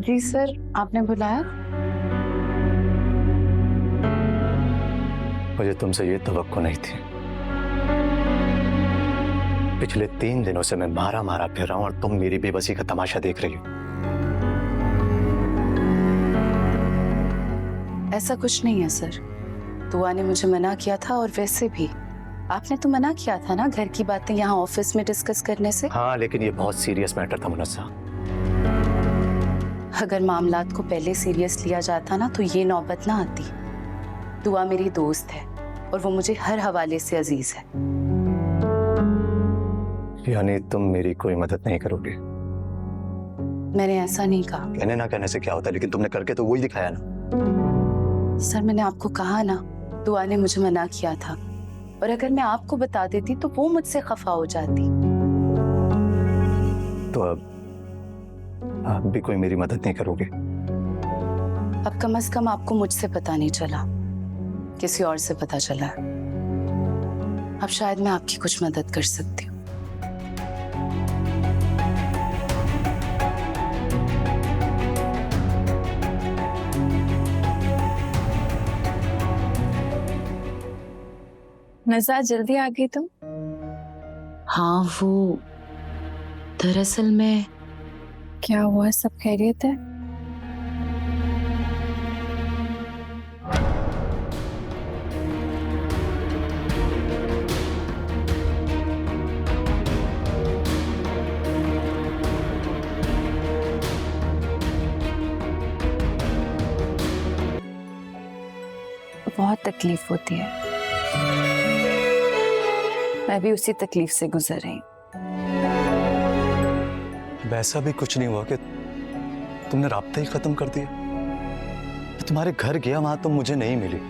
जी sir, आपने बुलाया? मुझे तुमसे ये तवक्को नहीं थी। पिछले 3 दिनों से मैं मारा मारा फिर रहा हूं और तुम मेरी बेबसी का तमाशा देख रही हो। ऐसा कुछ नहीं है सर। दुआ ने मुझे मना किया था और वैसे भी आपने तो मना किया था ना घर की बातें यहाँ ऑफिस में डिस्कस करने से। हाँ, लेकिन ये बहुत सीरियस मैटर था मुनस्सा। अगर मामलात को पहले सीरियस लिया जाता ना तो ये नौबत ना आती। दुआ मेरी दोस्त है और वो मुझे हर हवाले से अजीज है। यानी तुम मेरी कोई मदद नहीं करोगे? मैंने ऐसा नहीं कहा। कहने ना कहने से क्या होता है, लेकिन तुमने करके तो वही दिखाया ना। सर मैंने आपको कहा ना, दुआ ने मुझे मना किया था और अगर मैं आपको बता देती तो वो मुझसे खफा हो जाती। तो अब आप भी कोई मेरी मदद नहीं करोगे? अब कम से कम आपको मुझसे पता नहीं चला, किसी और से पता चला। अब शायद मैं आपकी कुछ मदद कर सकती हूँ। नज़ा जल्दी आ गई तुम? हाँ वो दरअसल मैं। क्या हुआ, सब खैरियत है? बहुत तकलीफ होती है, मैं भी उसी तकलीफ से गुजर रही हूँ। वैसा भी कुछ नहीं हुआ कि तुमने राब्ता ही खत्म कर दिया। मैं तुम्हारे घर गया, वहां तुम मुझे नहीं मिली,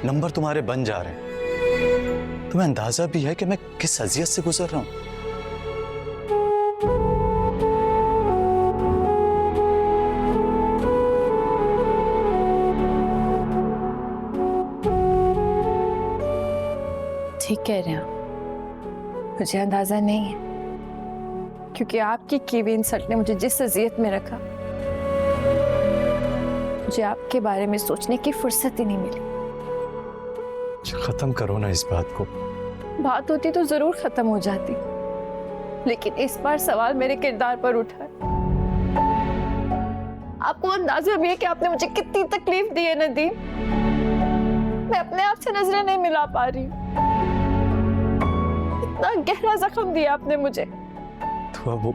नंबर तुम्हारे बन जा रहे हैं। तुम्हें अंदाजा भी है कि मैं किस अजियत से गुजर रहा हूं? ठीक कह रहे हैं, मुझे अंदाजा नहीं है, क्योंकि आपकी की हुई इंसल्ट ने मुझे जिस अजियत में रखा, मुझे आपके बारे में सोचने की फुर्सत ही नहीं मिली। खत्म करो ना इस बात को। बात होती तो जरूर खत्म हो जाती, लेकिन इस बार सवाल मेरे किरदार पर उठा। आपको अंदाजा भी है कि आपने मुझे कितनी तकलीफ दी है नदीम। मैं अपने आप से नजरें नहीं मिला पा रही हूँ। इतना गहरा जख्म दिया आपने मुझे। तो वो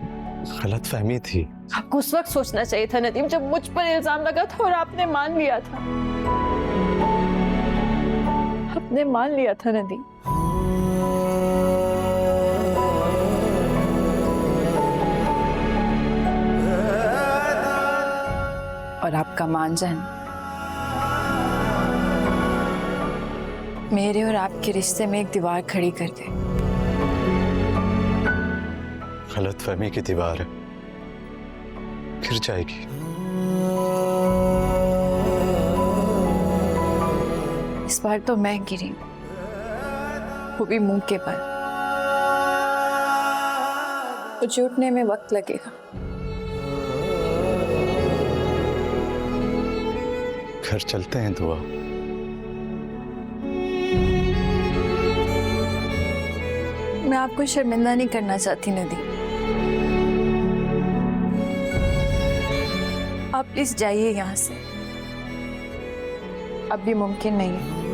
गलत फहमी थी। आपको उस वक्त सोचना चाहिए था नदीम, जब मुझ पर इल्जाम लगा था और आपने मान लिया था। आपने मान लिया था नदीम। और आपका मान जाना मेरे और आपके रिश्ते में एक दीवार खड़ी कर दे। गलत फहमी की दीवार है, गिर जाएगी। इस बार तो मैं गिरी, वो भी मुंह के बल। मुझे उठने में वक्त लगेगा। घर चलते हैं दुआ। मैं आपको शर्मिंदा नहीं करना चाहती नदी। आप प्लीज जाइए यहाँ से, अब भी मुमकिन नहीं है।